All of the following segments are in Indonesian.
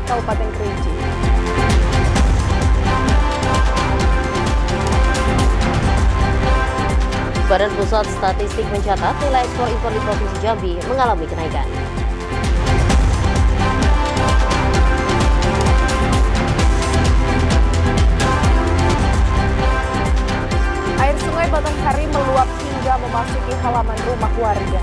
Kabupaten Kerinci. Badan Pusat Statistik mencatat nilai ekspor impor di Provinsi Jambi mengalami kenaikan. Air Sungai Batanghari meluap hingga memasuki halaman rumah warga.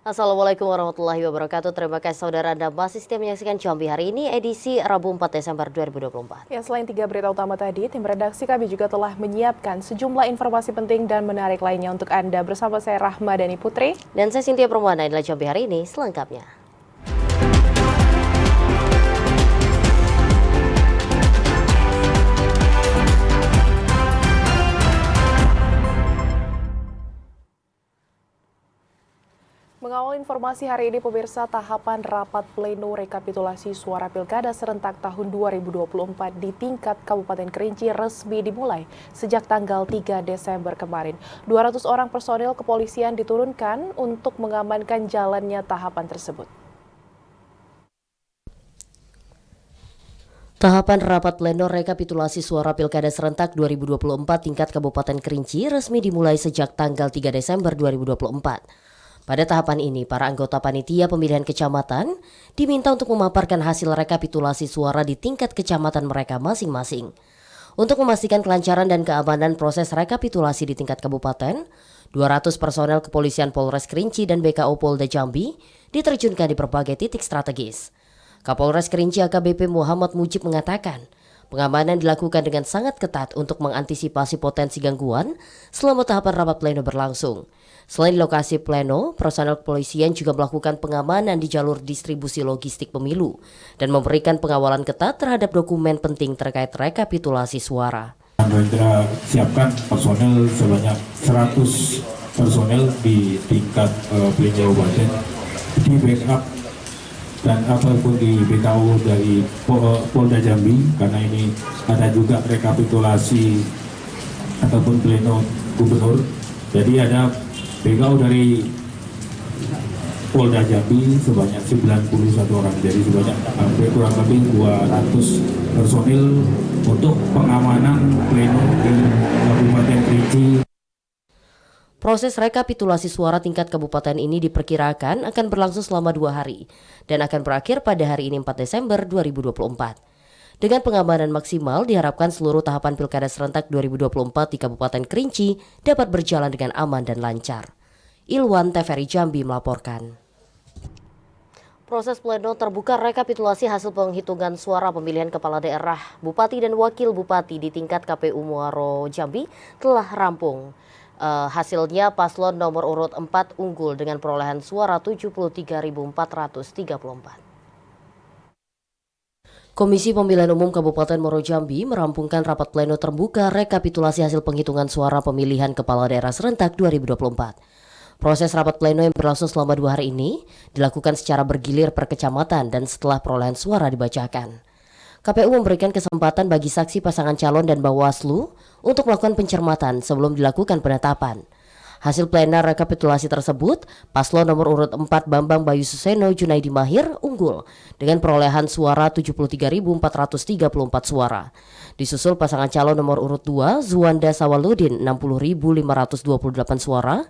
Assalamualaikum warahmatullahi wabarakatuh. Terima kasih saudara Anda masih setia menyaksikan Jambi hari ini edisi Rabu 4 Desember 2024. Ya, selain 3 berita utama tadi, tim redaksi kami juga telah menyiapkan sejumlah informasi penting dan menarik lainnya untuk Anda. Bersama saya Rahmadani Putri. Dan saya Cynthia Permana, inilah Jambi hari ini selengkapnya. Mengawal informasi hari ini, pemirsa, tahapan rapat pleno rekapitulasi suara pilkada serentak tahun 2024 di tingkat Kabupaten Kerinci resmi dimulai sejak tanggal 3 Desember kemarin. 200 orang personil kepolisian diturunkan untuk mengamankan jalannya tahapan tersebut. Tahapan rapat pleno rekapitulasi suara pilkada serentak 2024 tingkat Kabupaten Kerinci resmi dimulai sejak tanggal 3 Desember 2024. Pada tahapan ini, para anggota panitia pemilihan kecamatan diminta untuk memaparkan hasil rekapitulasi suara di tingkat kecamatan mereka masing-masing. Untuk memastikan kelancaran dan keamanan proses rekapitulasi di tingkat kabupaten, 200 personel kepolisian Polres Kerinci dan BKO Polda Jambi diterjunkan di berbagai titik strategis. Kapolres Kerinci AKBP Muhammad Mujib mengatakan, pengamanan dilakukan dengan sangat ketat untuk mengantisipasi potensi gangguan selama tahapan rapat pleno berlangsung. Selain di lokasi pleno, personel kepolisian juga melakukan pengamanan di jalur distribusi logistik pemilu dan memberikan pengawalan ketat terhadap dokumen penting terkait rekapitulasi suara. Rendra siapkan personel sebanyak 100 personel di tingkat pleno kabupaten di backup dan ataupun di BKO dari Polda Jambi, karena ini ada juga rekapitulasi ataupun pleno gubernur. Jadi ada BKO dari Polda Jambi sebanyak 91 orang, jadi sebanyak kurang lebih 200 personil untuk pengamanan pleno di Kabupaten Kerinci. Proses rekapitulasi suara tingkat kabupaten ini diperkirakan akan berlangsung selama 2 hari dan akan berakhir pada hari ini 4 Desember 2024. Dengan pengamanan maksimal, diharapkan seluruh tahapan pilkada serentak 2024 di Kabupaten Kerinci dapat berjalan dengan aman dan lancar. Ilwan TVRI Jambi melaporkan. Proses pleno terbuka rekapitulasi hasil penghitungan suara pemilihan kepala daerah, bupati dan wakil bupati di tingkat KPU Muaro Jambi telah rampung. Hasilnya paslon nomor urut 4 unggul dengan perolehan suara 73.434. Komisi Pemilihan Umum Kabupaten Muaro Jambi merampungkan rapat pleno terbuka rekapitulasi hasil penghitungan suara pemilihan kepala daerah serentak 2024. Proses rapat pleno yang berlangsung selama 2 hari ini dilakukan secara bergilir per kecamatan dan setelah perolehan suara dibacakan. KPU memberikan kesempatan bagi saksi pasangan calon dan Bawaslu untuk melakukan pencermatan sebelum dilakukan penetapan. Hasil pleno rekapitulasi tersebut, paslon nomor urut 4 Bambang Bayu Suseno Junaidi Mahir unggul dengan perolehan suara 73.434 suara. Disusul pasangan calon nomor urut 2 Zuwanda Sawaludin 60.528 suara.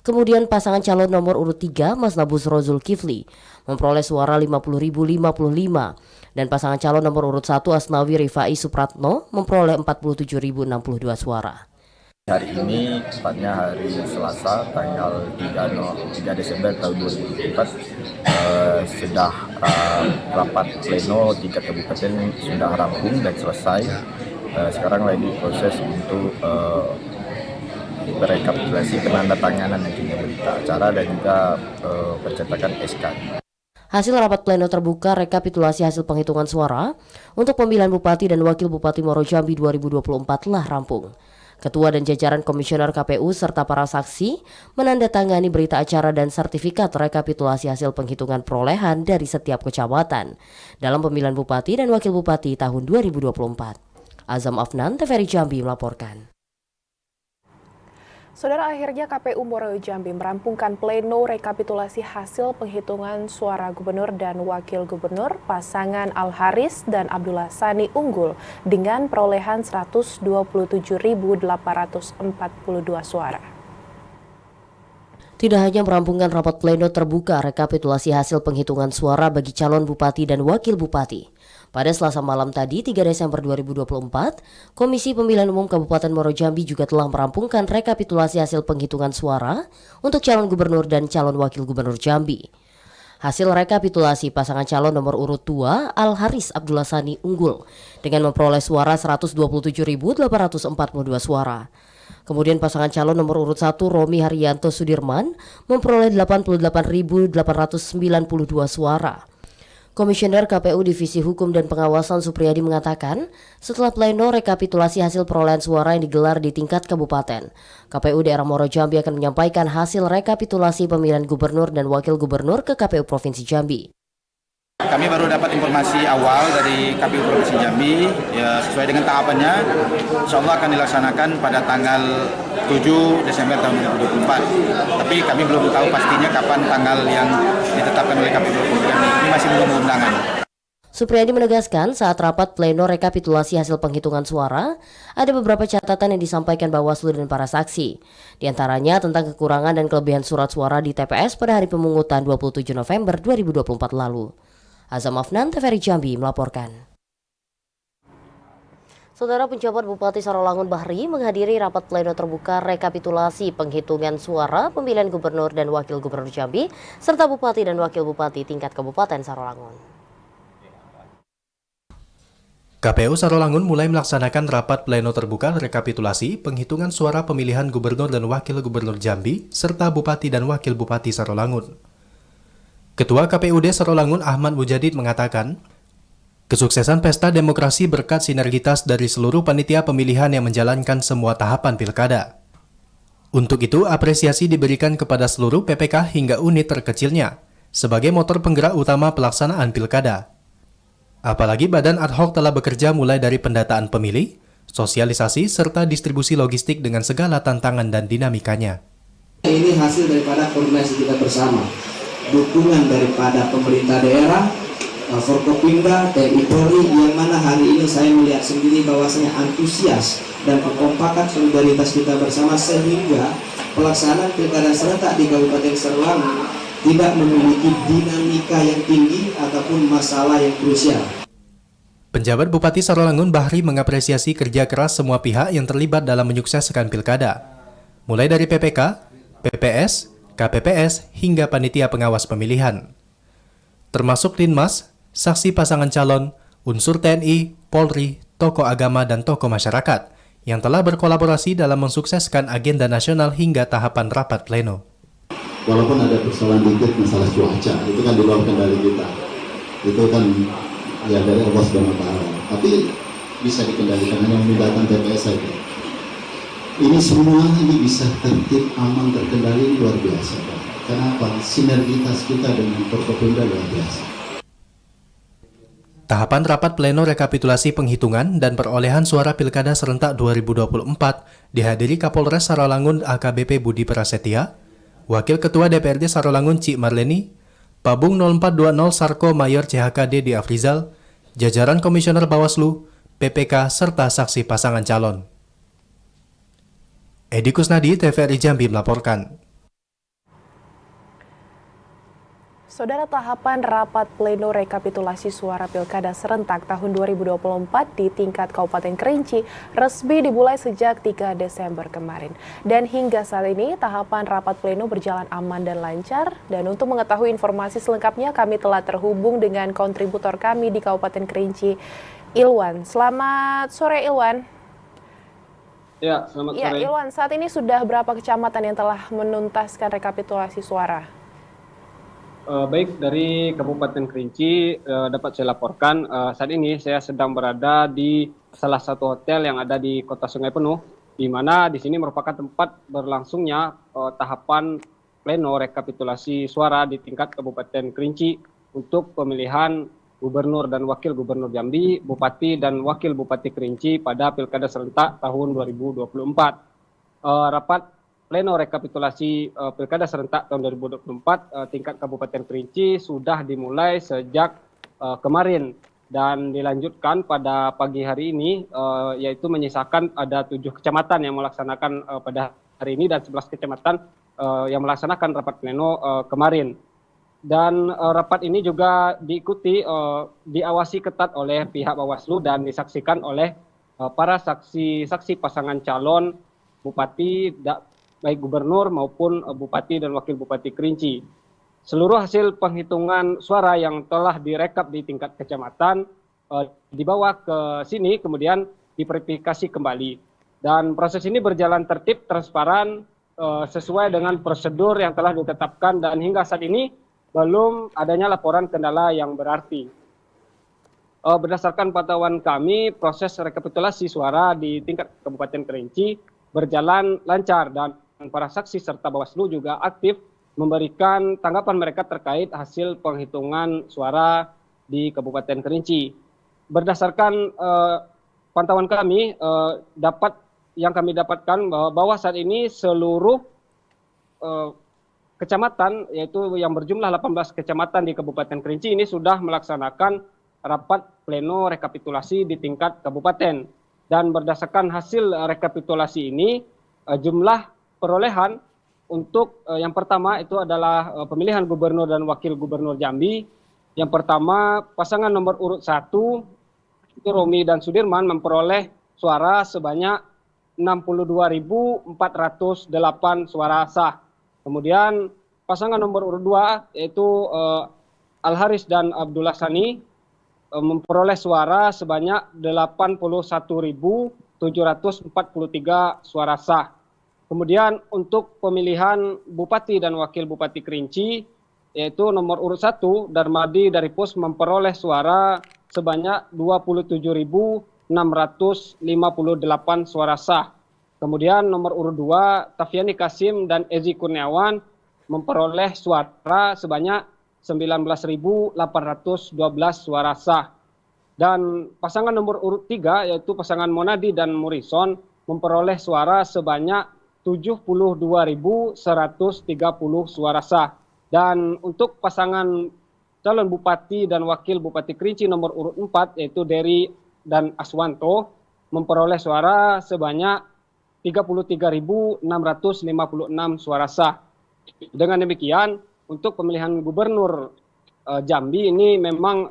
Kemudian pasangan calon nomor urut 3 Mas Nabus Rozul Kifli memperoleh suara 50.055 dan pasangan calon nomor urut 1 Asnawi Rifai Supratno memperoleh 47.062 suara. Hari ini, tepatnya hari Selasa, tanggal 3 Desember tahun 2024, sudah rapat pleno tingkat kabupaten sudah rampung dan selesai. Sekarang lagi proses untuk rekapitulasi penandatanganan nantinya berita acara dan juga pencetakan SK. Hasil rapat pleno terbuka rekapitulasi hasil penghitungan suara untuk pemilihan Bupati dan Wakil Bupati Muaro Jambi 2024 telah rampung. Ketua dan jajaran komisioner KPU serta para saksi menandatangani berita acara dan sertifikat rekapitulasi hasil penghitungan perolehan dari setiap kecamatan dalam pemilihan Bupati dan Wakil Bupati tahun 2024. Azam Afnan, TVRI Jambi melaporkan. Saudara, akhirnya KPU Muaro Jambi merampungkan pleno rekapitulasi hasil penghitungan suara gubernur dan wakil gubernur pasangan Al-Haris dan Abdullah Sani unggul dengan perolehan 127.842 suara. Tidak hanya merampungkan rapat pleno terbuka rekapitulasi hasil penghitungan suara bagi calon bupati dan wakil bupati. Pada Selasa malam tadi, 3 Desember 2024, Komisi Pemilihan Umum Kabupaten Muaro Jambi juga telah merampungkan rekapitulasi hasil penghitungan suara untuk calon gubernur dan calon wakil gubernur Jambi. Hasil rekapitulasi pasangan calon nomor urut 2, Al-Haris Abdullah Sani unggul dengan memperoleh suara 127.842 suara. Kemudian pasangan calon nomor urut 1, Romi Haryanto Sudirman, memperoleh 88.892 suara. Komisioner KPU Divisi Hukum dan Pengawasan Supriyadi mengatakan, setelah pleno rekapitulasi hasil perolehan suara yang digelar di tingkat kabupaten, KPU daerah Muaro Jambi akan menyampaikan hasil rekapitulasi pemilihan gubernur dan wakil gubernur ke KPU Provinsi Jambi. Kami baru dapat informasi awal dari KPU Provinsi Jambi, ya, sesuai dengan tahapannya, insya Allah akan dilaksanakan pada tanggal 7 Desember tahun 2024. Tapi kami belum tahu pastinya kapan tanggal yang ditetapkan oleh KPU Provinsi Jambi. Ini masih menunggu undangan. Supriyadi menegaskan saat rapat pleno rekapitulasi hasil penghitungan suara, ada beberapa catatan yang disampaikan Bawaslu dan para saksi. Di antaranya tentang kekurangan dan kelebihan surat suara di TPS pada hari pemungutan 27 November 2024 lalu. Azam Afnan, TVRI Jambi melaporkan. Saudara, penjabat Bupati Sarolangun Bahri menghadiri rapat pleno terbuka rekapitulasi penghitungan suara pemilihan gubernur dan wakil gubernur Jambi serta bupati dan wakil bupati tingkat Kabupaten Sarolangun. KPU Sarolangun mulai melaksanakan rapat pleno terbuka rekapitulasi penghitungan suara pemilihan gubernur dan wakil gubernur Jambi serta bupati dan wakil bupati Sarolangun. Ketua KPUD Sarolangun Ahmad Mujadid mengatakan, kesuksesan pesta demokrasi berkat sinergitas dari seluruh panitia pemilihan yang menjalankan semua tahapan pilkada. Untuk itu, apresiasi diberikan kepada seluruh PPK hingga unit terkecilnya sebagai motor penggerak utama pelaksanaan pilkada. Apalagi badan ad hoc telah bekerja mulai dari pendataan pemilih, sosialisasi, serta distribusi logistik dengan segala tantangan dan dinamikanya. Ini hasil daripada koordinasi kita bersama. Dukungan daripada pemerintah daerah, Forkopimda, TNI Polri, yang mana hari ini saya melihat sendiri bahwasanya antusias dan kekompakan solidaritas kita bersama sehingga pelaksanaan pilkada serentak di Kabupaten Sarolangun tidak memiliki dinamika yang tinggi ataupun masalah yang krusial. Penjabat Bupati Sarolangun Bahri mengapresiasi kerja keras semua pihak yang terlibat dalam menyukseskan pilkada, mulai dari PPK, PPS, KPPS, hingga panitia pengawas pemilihan. Termasuk Linmas, saksi pasangan calon, unsur TNI, Polri, tokoh agama, dan tokoh masyarakat yang telah berkolaborasi dalam mensukseskan agenda nasional hingga tahapan rapat pleno. Walaupun ada persoalan dikit masalah cuaca, itu kan di luar kendali kita. Itu kan ya dari Allah Subhanahu wa Ta'ala. Tapi bisa dikendalikan, hanya memindahkan TPS saja. Ini semua ini bisa tertib, aman, terkendali, luar biasa. Kenapa? Sinergitas kita dengan Forkopimda luar biasa. Tahapan rapat pleno rekapitulasi penghitungan dan perolehan suara Pilkada Serentak 2024 dihadiri Kapolres Sarolangun AKBP Budi Prasetya, Wakil Ketua DPRD Sarolangun Cik Marleni, Pabung 0420 Sarko Mayor CHKD Di Afrizal, jajaran Komisioner Bawaslu, PPK, serta saksi pasangan calon. Edi Kusnadi, TVRI Jambi melaporkan. Saudara, tahapan rapat pleno rekapitulasi suara Pilkada Serentak tahun 2024 di tingkat Kabupaten Kerinci resmi dimulai sejak 3 Desember kemarin. Dan hingga saat ini tahapan rapat pleno berjalan aman dan lancar. Dan untuk mengetahui informasi selengkapnya kami telah terhubung dengan kontributor kami di Kabupaten Kerinci, Ilwan. Selamat sore, Ilwan. Ya, selamat sore. Ya, Ilwan, saat ini sudah berapa kecamatan yang telah menuntaskan rekapitulasi suara? Baik, dari Kabupaten Kerinci dapat saya laporkan saat ini saya sedang berada di salah satu hotel yang ada di Kota Sungai Penuh di mana di sini merupakan tempat berlangsungnya tahapan pleno rekapitulasi suara di tingkat Kabupaten Kerinci untuk pemilihan Gubernur dan Wakil Gubernur Jambi, Bupati dan Wakil Bupati Kerinci pada Pilkada serentak tahun 2024. Rapat pleno rekapitulasi Pilkada serentak tahun 2024 tingkat Kabupaten Kerinci sudah dimulai sejak kemarin dan dilanjutkan pada pagi hari ini, yaitu menyisakan ada 7 kecamatan yang melaksanakan pada hari ini dan 11 kecamatan yang melaksanakan rapat pleno kemarin. Dan rapat ini juga diikuti, diawasi ketat oleh pihak Bawaslu dan disaksikan oleh para saksi pasangan calon bupati, baik gubernur maupun bupati dan wakil bupati Kerinci. Seluruh hasil penghitungan suara yang telah direkap di tingkat kecamatan dibawa ke sini kemudian diverifikasi kembali. Dan proses ini berjalan tertib, transparan, sesuai dengan prosedur yang telah ditetapkan dan hingga saat ini belum adanya laporan kendala yang berarti. Berdasarkan pantauan kami, proses rekapitulasi suara di tingkat Kabupaten Kerinci berjalan lancar dan para saksi serta Bawaslu juga aktif memberikan tanggapan mereka terkait hasil penghitungan suara di Kabupaten Kerinci. Berdasarkan pantauan kami, yang kami dapatkan bahwa saat ini seluruh kecamatan, yaitu yang berjumlah 18 kecamatan di Kabupaten Kerinci ini sudah melaksanakan rapat pleno rekapitulasi di tingkat kabupaten. Dan berdasarkan hasil rekapitulasi ini, jumlah perolehan untuk yang pertama itu adalah pemilihan gubernur dan wakil gubernur Jambi. Yang pertama, pasangan nomor urut 1, itu Romi dan Sudirman memperoleh suara sebanyak 62.408 suara sah. Kemudian pasangan nomor urut 2 yaitu Al-Haris dan Abdullah Sani memperoleh suara sebanyak 81.743 suara sah. Kemudian untuk pemilihan Bupati dan Wakil Bupati Kerinci, yaitu nomor urut 1, Darmadi dari Pus memperoleh suara sebanyak 27.658 suara sah. Kemudian nomor urut 2, Tafiani Kasim dan Ezi Kurniawan memperoleh suara sebanyak 19.812 suara sah. Dan pasangan nomor urut 3, yaitu pasangan Monadi dan Morrison memperoleh suara sebanyak 72.130 suara sah. Dan untuk pasangan calon bupati dan wakil bupati Kerinci nomor urut 4 yaitu Dery dan Aswanto memperoleh suara sebanyak 33.656 suara sah. Dengan demikian untuk pemilihan gubernur Jambi ini memang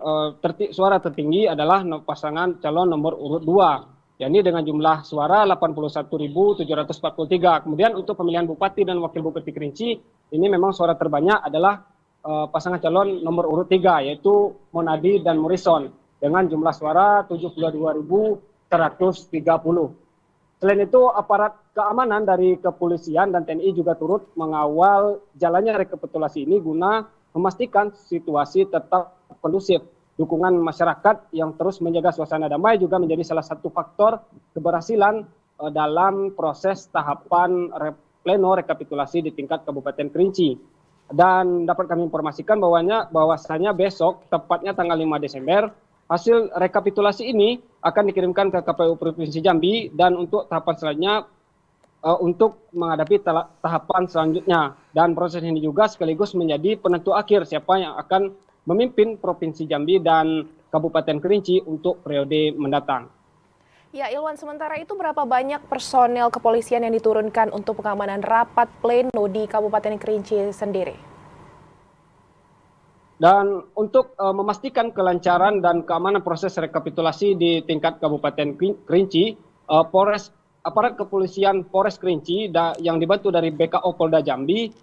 suara tertinggi adalah pasangan calon nomor urut 2. yakni dengan jumlah suara 81.743. Kemudian untuk pemilihan bupati dan wakil bupati Kerinci, ini memang suara terbanyak adalah pasangan calon nomor urut 3, yaitu Monadi dan Morrison, dengan jumlah suara 72.130. Selain itu, aparat keamanan dari kepolisian dan TNI juga turut mengawal jalannya rekapitulasi ini guna memastikan situasi tetap kondusif. Dukungan masyarakat yang terus menjaga suasana damai juga menjadi salah satu faktor keberhasilan dalam proses tahapan pleno rekapitulasi di tingkat Kabupaten Kerinci. Dan dapat kami informasikan bahwasanya besok, tepatnya tanggal 5 Desember, hasil rekapitulasi ini akan dikirimkan ke KPU Provinsi Jambi dan untuk tahapan selanjutnya untuk menghadapi tahapan selanjutnya. Dan proses ini juga sekaligus menjadi penentu akhir siapa yang akan memimpin Provinsi Jambi dan Kabupaten Kerinci untuk periode mendatang. Ya, Ilwan, sementara itu berapa banyak personel kepolisian yang diturunkan untuk pengamanan rapat pleno di Kabupaten Kerinci sendiri? Dan untuk memastikan kelancaran dan keamanan proses rekapitulasi di tingkat Kabupaten Kerinci, aparat kepolisian Polres Kerinci yang dibantu dari BKO Polda Jambi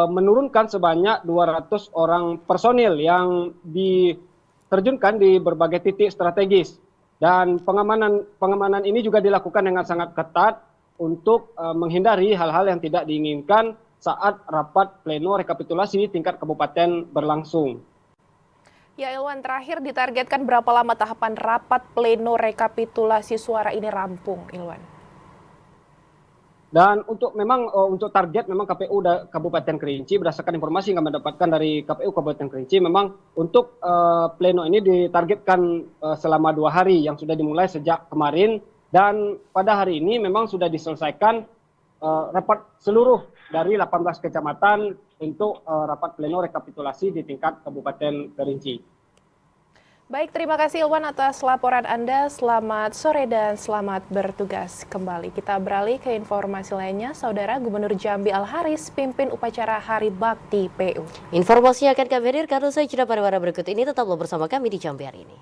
menurunkan sebanyak 200 orang personil yang diterjunkan di berbagai titik strategis. Dan pengamanan ini juga dilakukan dengan sangat ketat untuk menghindari hal-hal yang tidak diinginkan saat rapat pleno rekapitulasi tingkat kabupaten berlangsung. Ya, Ilwan, terakhir ditargetkan berapa lama tahapan rapat pleno rekapitulasi suara ini rampung, Ilwan? Dan untuk target memang KPU Kabupaten Kerinci, berdasarkan informasi yang kami dapatkan dari KPU Kabupaten Kerinci, memang untuk pleno ini ditargetkan selama 2 hari yang sudah dimulai sejak kemarin, dan pada hari ini memang sudah diselesaikan rapat seluruh dari 18 kecamatan untuk rapat pleno rekapitulasi di tingkat Kabupaten Kerinci. Baik, terima kasih Ilwan atas laporan Anda. Selamat sore dan selamat bertugas kembali. Kita beralih ke informasi lainnya. Saudara Gubernur Jambi Al-Haris pimpin upacara Hari Bakti PU. Informasinya akan kami hadirkan usai jeda pada berikut ini. Tetaplah bersama kami di Jambi hari ini.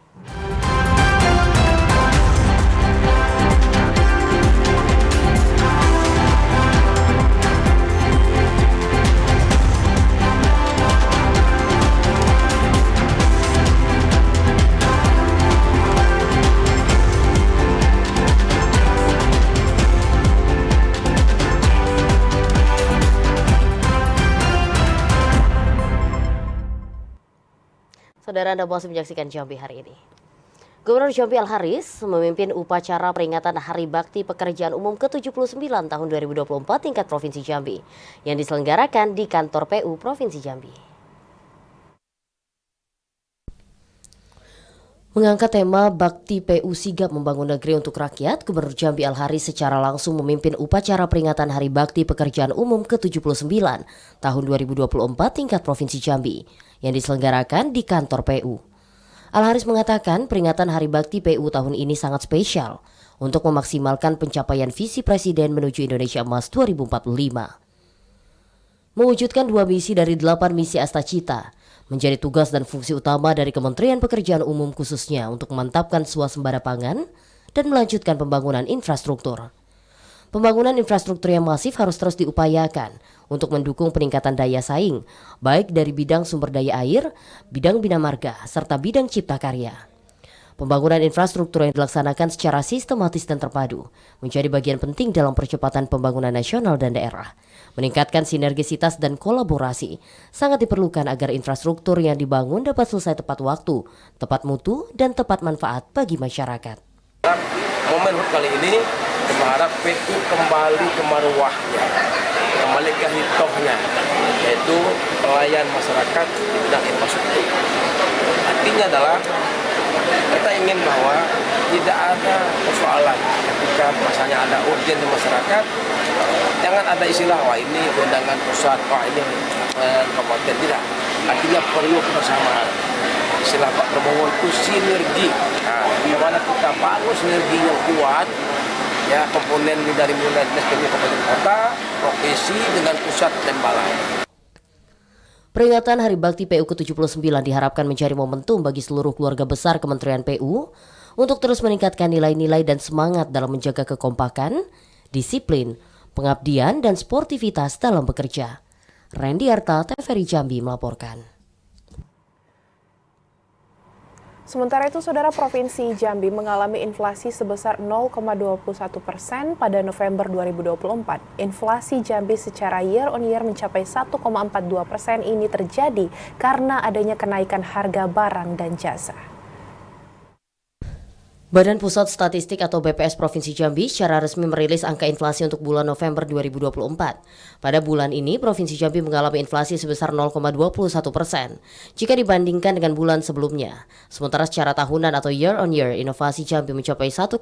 Saudara, Anda masih menyaksikan Jambi hari ini. Gubernur Jambi Al-Haris memimpin upacara peringatan Hari Bakti Pekerjaan Umum ke-79 tahun 2024 tingkat Provinsi Jambi yang diselenggarakan di kantor PU Provinsi Jambi. Mengangkat tema Bakti PU Sigap Membangun Negeri untuk Rakyat, Gubernur Jambi Al-Haris secara langsung memimpin upacara peringatan Hari Bakti Pekerjaan Umum ke-79 tahun 2024 tingkat Provinsi Jambi yang diselenggarakan di kantor PU. Al-Haris mengatakan peringatan Hari Bakti PU tahun ini sangat spesial untuk memaksimalkan pencapaian visi Presiden menuju Indonesia Emas 2045. Mewujudkan 2 misi dari 8 misi Astacita menjadi tugas dan fungsi utama dari Kementerian Pekerjaan Umum khususnya untuk memantapkan swasembada pangan dan melanjutkan pembangunan infrastruktur. Pembangunan infrastruktur yang masif harus terus diupayakan untuk mendukung peningkatan daya saing, baik dari bidang sumber daya air, bidang bina marga, serta bidang cipta karya. Pembangunan infrastruktur yang dilaksanakan secara sistematis dan terpadu menjadi bagian penting dalam percepatan pembangunan nasional dan daerah. Meningkatkan sinergisitas dan kolaborasi sangat diperlukan agar infrastruktur yang dibangun dapat selesai tepat waktu, tepat mutu, dan tepat manfaat bagi masyarakat. Momen kali ini berharap PU kembali ke marwahnya, kembali ke hitohnya, yaitu pelayan masyarakat di bidang infrastruktur. Artinya adalah kita ingin bahwa tidak ada persoalan ketika misalnya ada urgen di masyarakat, jangan ada istilah wah ini undangan pusat, wah ini kabupaten, tidak. Artinya perlu kebersamaan. Istilah Pak Prabowo itu sinergi. Nah, bagaimana kita bangun sinergi yang kuat, ya komponen dari mulai kabupaten kota, provinsi dengan pusat dan balai. Peringatan Hari Bakti PU ke-79 diharapkan menjadi momentum bagi seluruh keluarga besar Kementerian PU untuk terus meningkatkan nilai-nilai dan semangat dalam menjaga kekompakan, disiplin, pengabdian, dan sportivitas dalam bekerja. Randy Arta, TVRI Jambi melaporkan. Sementara itu, Saudara, Provinsi Jambi mengalami inflasi sebesar 0,21% pada November 2024. Inflasi Jambi secara year on year mencapai 1,42% ini terjadi karena adanya kenaikan harga barang dan jasa. Badan Pusat Statistik atau BPS Provinsi Jambi secara resmi merilis angka inflasi untuk bulan November 2024. Pada bulan ini, Provinsi Jambi mengalami inflasi sebesar 0,21% jika dibandingkan dengan bulan sebelumnya. Sementara secara tahunan atau year on year, inovasi Jambi mencapai 1,42%.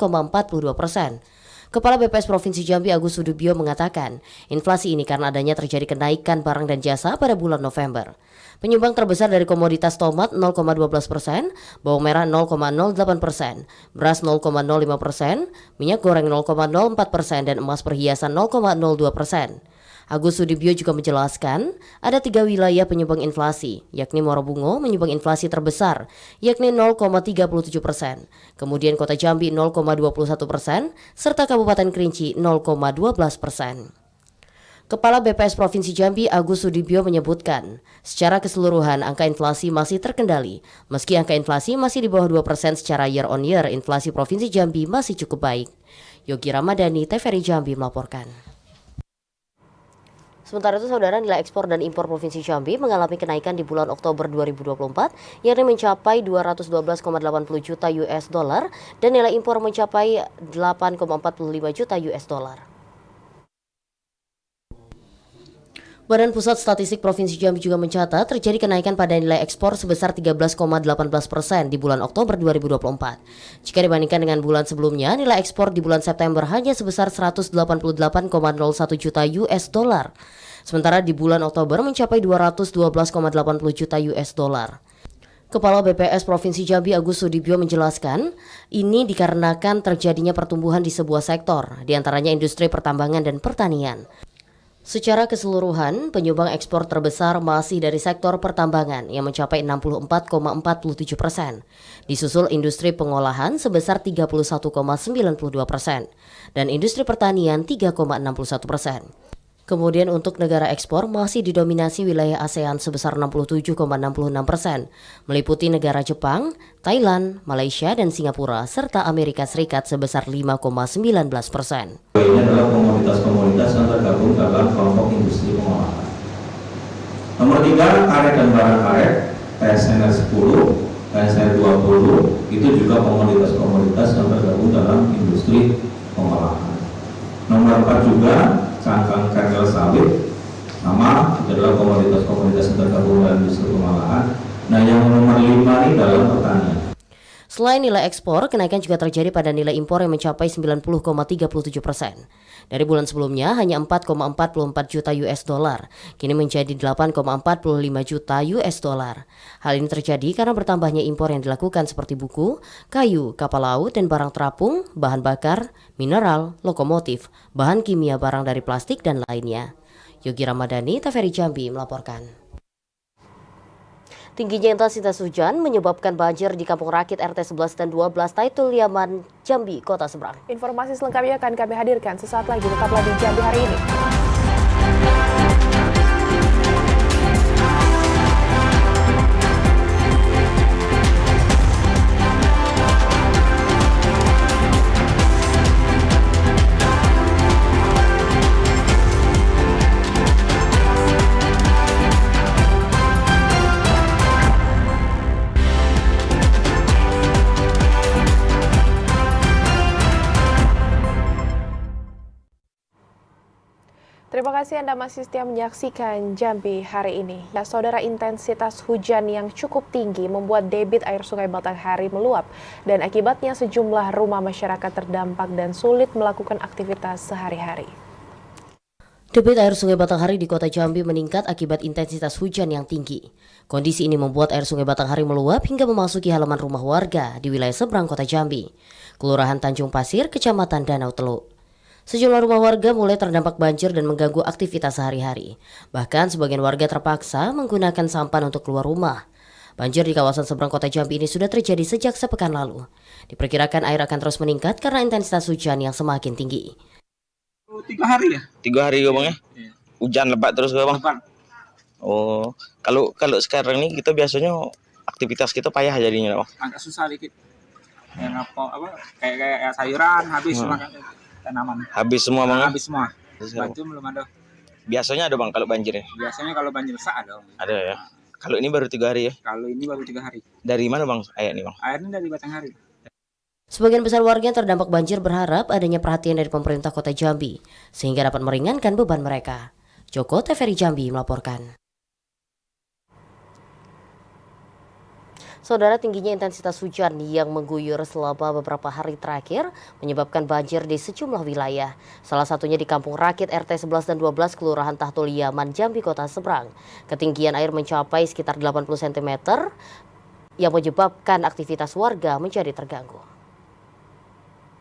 Kepala BPS Provinsi Jambi Agus Sudibyo mengatakan, inflasi ini karena adanya terjadi kenaikan barang dan jasa pada bulan November. Penyumbang terbesar dari komoditas tomat 0,12%, bawang merah 0,08%, beras 0,05%, minyak goreng 0,04%, dan emas perhiasan 0,02%. Agus Sudibyo juga menjelaskan ada 3 wilayah penyumbang inflasi, yakni Morobungo menyumbang inflasi terbesar, yakni 0,37%, kemudian Kota Jambi 0,21%, serta Kabupaten Kerinci 0,12%. Kepala BPS Provinsi Jambi Agus Sudibyo menyebutkan, secara keseluruhan angka inflasi masih terkendali. Meski angka inflasi masih di bawah 2% secara year on year, inflasi Provinsi Jambi masih cukup baik. Yogi Ramadhani, TVRI Jambi melaporkan. Sementara itu, Saudara, nilai ekspor dan impor Provinsi Jambi mengalami kenaikan di bulan Oktober 2024, yakni mencapai 212,80 juta US dollar dan nilai impor mencapai 8,45 juta US dollar. Badan Pusat Statistik Provinsi Jambi juga mencatat terjadi kenaikan pada nilai ekspor sebesar 13,18% di bulan Oktober 2024. Jika dibandingkan dengan bulan sebelumnya, nilai ekspor di bulan September hanya sebesar 188,01 juta US dollar. Sementara di bulan Oktober mencapai 212,80 juta US dollar. Kepala BPS Provinsi Jambi Agus Sudibyo menjelaskan, ini dikarenakan terjadinya pertumbuhan di sebuah sektor, diantaranya industri pertambangan dan pertanian. Secara keseluruhan, penyumbang ekspor terbesar masih dari sektor pertambangan yang mencapai 64,47%, disusul industri pengolahan sebesar 31,92% dan industri pertanian 3,61%. Kemudian untuk negara ekspor masih didominasi wilayah ASEAN sebesar 67,66%, meliputi negara Jepang, Thailand, Malaysia, dan Singapura, serta Amerika Serikat sebesar 5,19%. Ini adalah komoditas-komoditas yang tergabung dalam kelompok industri pengolahan. Nomor 3, karet dan barang karet, TSNR 10, TSNR 20, itu juga komoditas-komoditas yang tergabung dalam industri pengolahan. Nomor 4 juga, cangkang kernel sawit, sama itu adalah komoditas-komoditas yang tergabung dalam industri pengolahan. Nah, yang nomor 5 ini dalam pertanian. Selain nilai ekspor, kenaikan juga terjadi pada nilai impor yang mencapai 90,37%. Dari bulan sebelumnya hanya 4,44 juta US dollar, kini menjadi 8,45 juta US dollar. Hal ini terjadi karena bertambahnya impor yang dilakukan seperti buku, kayu, kapal laut, dan barang terapung, bahan bakar, mineral, lokomotif, bahan kimia, barang dari plastik, dan lainnya. Yogi Ramadhani, TVRI Jambi melaporkan. Tingginya intensitas hujan menyebabkan banjir di Kampung Rakit RT 11 dan 12 Taitul Yaman, Jambi, Kota Seberang. Informasi selengkapnya akan kami hadirkan sesaat lagi. Tetaplah di Jambi hari ini. Terima kasih Anda masih setia menyaksikan Jambi hari ini. Ya, saudara, intensitas hujan yang cukup tinggi membuat debit air Sungai Batanghari meluap dan akibatnya sejumlah rumah masyarakat terdampak dan sulit melakukan aktivitas sehari-hari. Debit air Sungai Batanghari di Kota Jambi meningkat akibat intensitas hujan yang tinggi. Kondisi ini membuat air Sungai Batanghari meluap hingga memasuki halaman rumah warga di wilayah seberang Kota Jambi, Kelurahan Tanjung Pasir, Kecamatan Danau Teluk. Sejumlah rumah warga mulai terdampak banjir dan mengganggu aktivitas sehari-hari. Bahkan sebagian warga terpaksa menggunakan sampan untuk keluar rumah. Banjir di kawasan seberang Kota Jambi ini sudah terjadi sejak sepekan lalu. Diperkirakan air akan terus meningkat karena intensitas hujan yang semakin tinggi. 3 hari ya? 3 hari ya bang ya? Iya. Hujan lebat terus ya bang? Lebat. Oh, kalau sekarang ini kita biasanya aktivitas kita payah jadinya bang? Agak susah dikit. Yang kayak sayuran habis makan tanaman. Habis semua bang? Habis semua. Baju belum ada. Biasanya ada bang kalau banjirnya? Biasanya kalau banjir besar ada. Ada ya? Kalau ini baru 3 hari ya? Kalau ini baru 3 hari. Dari mana bang air ini bang? Airnya dari Batanghari. Sebagian besar warga yang terdampak banjir berharap adanya perhatian dari pemerintah Kota Jambi sehingga dapat meringankan beban mereka. Joko, TVRI Jambi melaporkan. Saudara, tingginya intensitas hujan yang mengguyur selama beberapa hari terakhir menyebabkan banjir di sejumlah wilayah. Salah satunya di Kampung Rakit RT 11 dan 12 Kelurahan Tahtul Yaman, Jambi, Kota Seberang. Ketinggian air mencapai sekitar 80 cm yang menyebabkan aktivitas warga menjadi terganggu.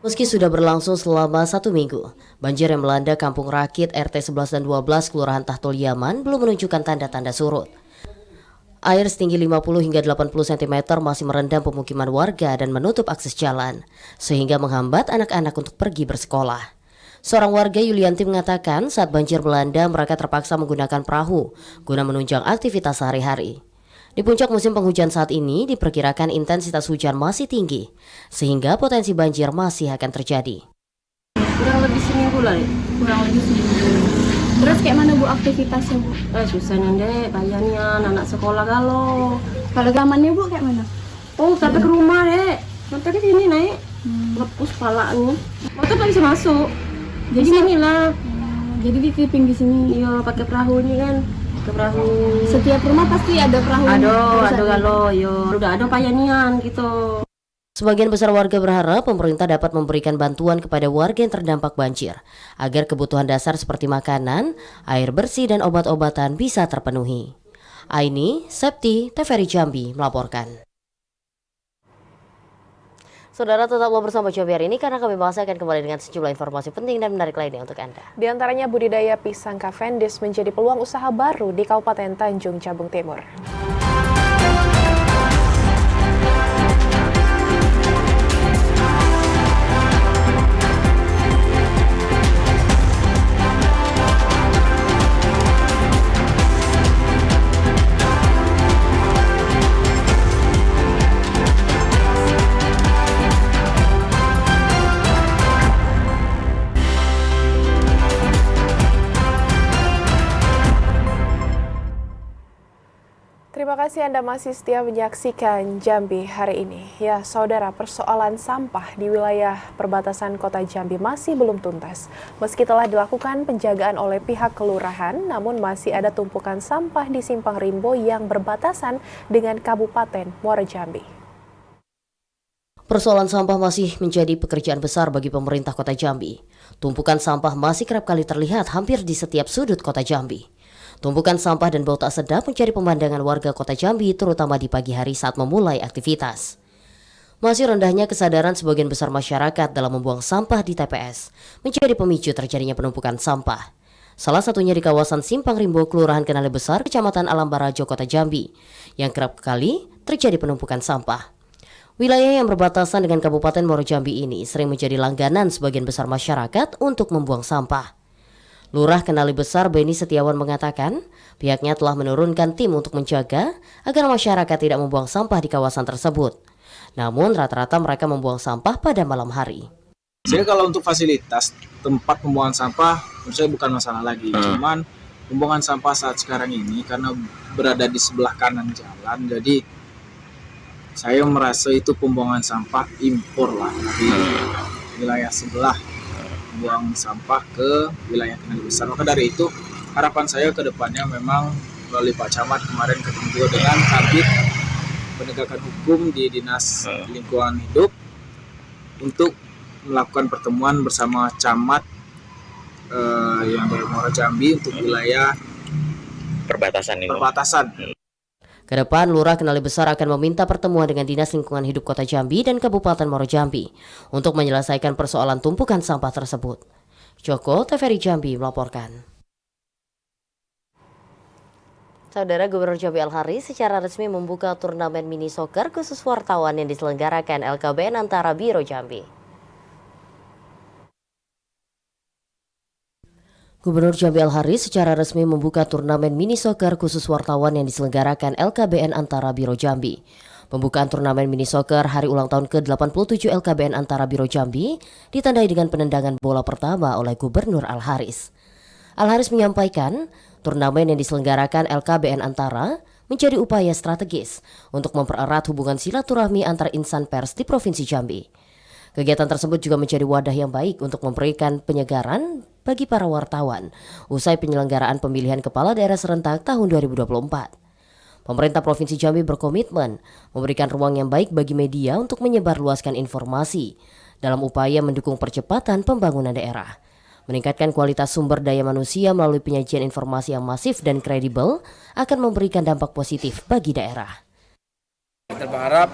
Meski sudah berlangsung selama 1 minggu, banjir yang melanda Kampung Rakit RT 11 dan 12 Kelurahan Tahtul Yaman belum menunjukkan tanda-tanda surut. Air setinggi 50 hingga 80 cm masih merendam pemukiman warga dan menutup akses jalan, sehingga menghambat anak-anak untuk pergi bersekolah. Seorang warga, Yulianti, mengatakan saat banjir melanda mereka terpaksa menggunakan perahu guna menunjang aktivitas sehari-hari. Di puncak musim penghujan saat ini diperkirakan intensitas hujan masih tinggi, sehingga potensi banjir masih akan terjadi. Kurang lebih seminggu lah, kurang lebih seminggu. Terus kayak mana Bu aktivitasnya Bu? Susahnya deh, bayarnya anak sekolah kalau gamannya Bu kayak mana? Oh sampai ke rumah deh, sampai ke sini naik, lepus palanya. Motor tak bisa masuk, jadi sini lah. Jadi dititipin di sini. Iya, pakai perahu ini kan. Ke perahu. Setiap rumah pasti ada perahu. Ada kalau yo udah ada payanian gitu. Sebagian besar warga berharap pemerintah dapat memberikan bantuan kepada warga yang terdampak banjir agar kebutuhan dasar seperti makanan, air bersih dan obat-obatan bisa terpenuhi. Aini, Septi, TVRI Jambi melaporkan. Saudara tetaplah bersama Jambi hari ini karena kami bahas akan kembali dengan sejumlah informasi penting dan menarik lainnya untuk Anda. Di antaranya budidaya pisang Cavendish menjadi peluang usaha baru di Kabupaten Tanjung Jabung Timur. Terima kasih Anda masih setia menyaksikan Jambi hari ini. Ya, saudara, persoalan sampah di wilayah perbatasan kota Jambi masih belum tuntas. Meski telah dilakukan penjagaan oleh pihak kelurahan, namun masih ada tumpukan sampah di Simpang Rimbo yang berbatasan dengan Kabupaten Muara Jambi. Persoalan sampah masih menjadi pekerjaan besar bagi pemerintah kota Jambi. Tumpukan sampah masih kerap kali terlihat hampir di setiap sudut kota Jambi. Tumpukan sampah dan bau tak sedap menjadi pemandangan warga kota Jambi terutama di pagi hari saat memulai aktivitas. Masih rendahnya kesadaran sebagian besar masyarakat dalam membuang sampah di TPS menjadi pemicu terjadinya penumpukan sampah. Salah satunya di kawasan Simpang Rimbo, Kelurahan Kenale Besar, Kecamatan Alam Barajo, Kota Jambi, yang kerap kali terjadi penumpukan sampah. Wilayah yang berbatasan dengan Kabupaten Muara Jambi ini sering menjadi langganan sebagian besar masyarakat untuk membuang sampah. Lurah Kenali Besar Beni Setiawan mengatakan pihaknya telah menurunkan tim untuk menjaga agar masyarakat tidak membuang sampah di kawasan tersebut. Namun rata-rata mereka membuang sampah pada malam hari. Jadi kalau untuk fasilitas tempat pembuangan sampah menurut saya bukan masalah lagi. Cuman pembuangan sampah saat sekarang ini karena berada di sebelah kanan jalan, jadi saya merasa itu pembuangan sampah impor lah di wilayah sebelah. Buang sampah ke wilayah Kenali Besar. Maka dari itu harapan saya ke depannya memang melalui Pak Camat kemarin ketemu juga dengan Kabid Penegakan Hukum di Dinas Lingkungan Hidup untuk melakukan pertemuan bersama Camat yang dari Muara Jambi untuk wilayah perbatasan. Kedepan, Lurah Kenali Besar akan meminta pertemuan dengan Dinas Lingkungan Hidup Kota Jambi dan Kabupaten Muara Jambi untuk menyelesaikan persoalan tumpukan sampah tersebut. Joko, TVRI Jambi melaporkan. Saudara, Gubernur Jambi Al-Haris secara resmi membuka turnamen mini soccer khusus wartawan yang diselenggarakan LKBN Antara Biro Jambi. Gubernur Jambi Al-Haris secara resmi membuka turnamen mini soccer khusus wartawan yang diselenggarakan LKBN Antara Biro Jambi. Pembukaan turnamen mini soccer hari ulang tahun ke-87 LKBN Antara Biro Jambi ditandai dengan penendangan bola pertama oleh Gubernur Al-Haris. Al-Haris menyampaikan, turnamen yang diselenggarakan LKBN Antara menjadi upaya strategis untuk mempererat hubungan silaturahmi antar insan pers di Provinsi Jambi. Kegiatan tersebut juga menjadi wadah yang baik untuk memberikan penyegaran bagi para wartawan usai penyelenggaraan pemilihan kepala daerah serentak tahun 2024. Pemerintah Provinsi Jambi berkomitmen memberikan ruang yang baik bagi media untuk menyebarluaskan informasi dalam upaya mendukung percepatan pembangunan daerah, meningkatkan kualitas sumber daya manusia melalui penyajian informasi yang masif dan kredibel akan memberikan dampak positif bagi daerah. Kita berharap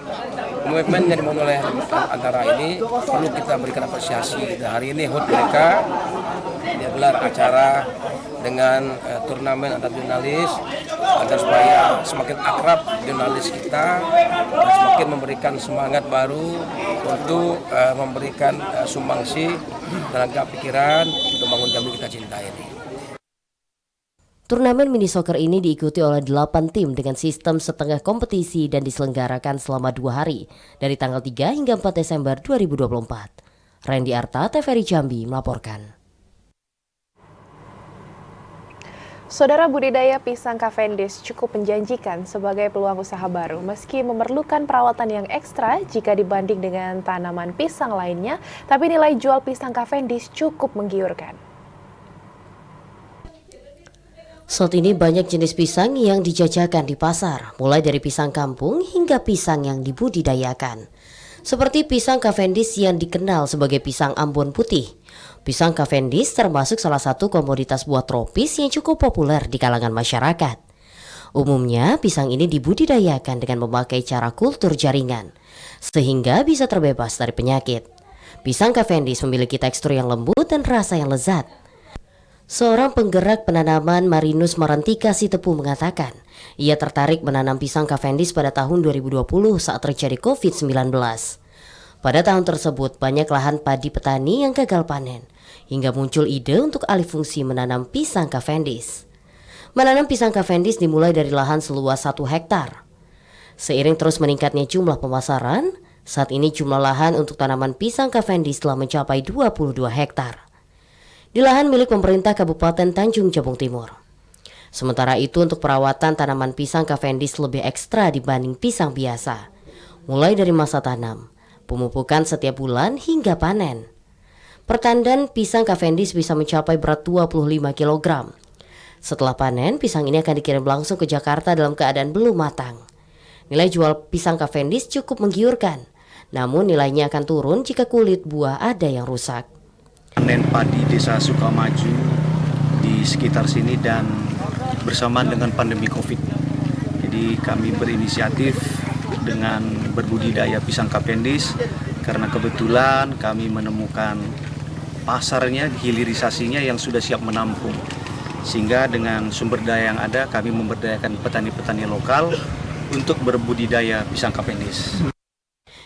komitmen yang dibangun oleh Antara ini perlu kita berikan apresiasi. Dan hari ini HUT mereka dia gelar acara dengan turnamen antar jurnalis agar supaya semakin akrab jurnalis kita dan semakin memberikan semangat baru untuk memberikan sumbangsi tenaga pikiran untuk membangun Jambi kita cintai ini. Turnamen mini soccer ini diikuti oleh 8 tim dengan sistem setengah kompetisi dan diselenggarakan selama 2 hari dari tanggal 3 hingga 4 Desember 2024. Randy Arta, TVRI Jambi melaporkan. Saudara, budidaya pisang Cavendish cukup menjanjikan sebagai peluang usaha baru meski memerlukan perawatan yang ekstra jika dibanding dengan tanaman pisang lainnya, tapi nilai jual pisang Cavendish cukup menggiurkan. Saat ini banyak jenis pisang yang dijajakan di pasar, mulai dari pisang kampung hingga pisang yang dibudidayakan. Seperti pisang Cavendish yang dikenal sebagai pisang Ambon putih. Pisang Cavendish termasuk salah satu komoditas buah tropis yang cukup populer di kalangan masyarakat. Umumnya pisang ini dibudidayakan dengan memakai cara kultur jaringan, sehingga bisa terbebas dari penyakit. Pisang Cavendish memiliki tekstur yang lembut dan rasa yang lezat. Seorang penggerak penanaman Marinus Marantika Sitepu mengatakan, ia tertarik menanam pisang Cavendish pada tahun 2020 saat terjadi COVID-19. Pada tahun tersebut, banyak lahan padi petani yang gagal panen, hingga muncul ide untuk alih fungsi menanam pisang Cavendish. Menanam pisang Cavendish dimulai dari lahan seluas 1 hektar. Seiring terus meningkatnya jumlah pemasaran, saat ini jumlah lahan untuk tanaman pisang Cavendish telah mencapai 22 hektar. Di lahan milik pemerintah Kabupaten Tanjung Jabung Timur. Sementara itu untuk perawatan tanaman pisang Cavendish lebih ekstra dibanding pisang biasa. Mulai dari masa tanam, pemupukan setiap bulan hingga panen. Pertandan pisang Cavendish bisa mencapai berat 25 kg. Setelah panen, pisang ini akan dikirim langsung ke Jakarta dalam keadaan belum matang. Nilai jual pisang Cavendish cukup menggiurkan, namun nilainya akan turun jika kulit buah ada yang rusak. Panen padi Desa Sukamaju di sekitar sini dan bersamaan dengan pandemi COVID. Jadi kami berinisiatif dengan berbudidaya pisang Cavendish karena kebetulan kami menemukan pasarnya, hilirisasinya yang sudah siap menampung. Sehingga dengan sumber daya yang ada kami memberdayakan petani-petani lokal untuk berbudidaya pisang Cavendish.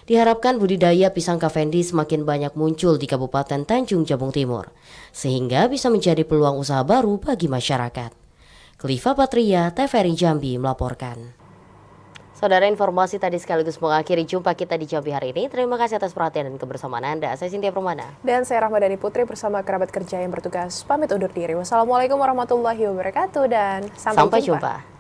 Diharapkan budidaya pisang Cavendish semakin banyak muncul di Kabupaten Tanjung Jabung Timur, sehingga bisa menjadi peluang usaha baru bagi masyarakat. Kliva Patria, TVRI Jambi melaporkan. Saudara, informasi tadi sekaligus mengakhiri jumpa kita di Jambi hari ini. Terima kasih atas perhatian dan kebersamaan Anda. Saya Cynthia Permana. Dan saya Rahmadani Putri bersama kerabat kerja yang bertugas pamit undur diri. Wassalamualaikum warahmatullahi wabarakatuh dan sampai jumpa.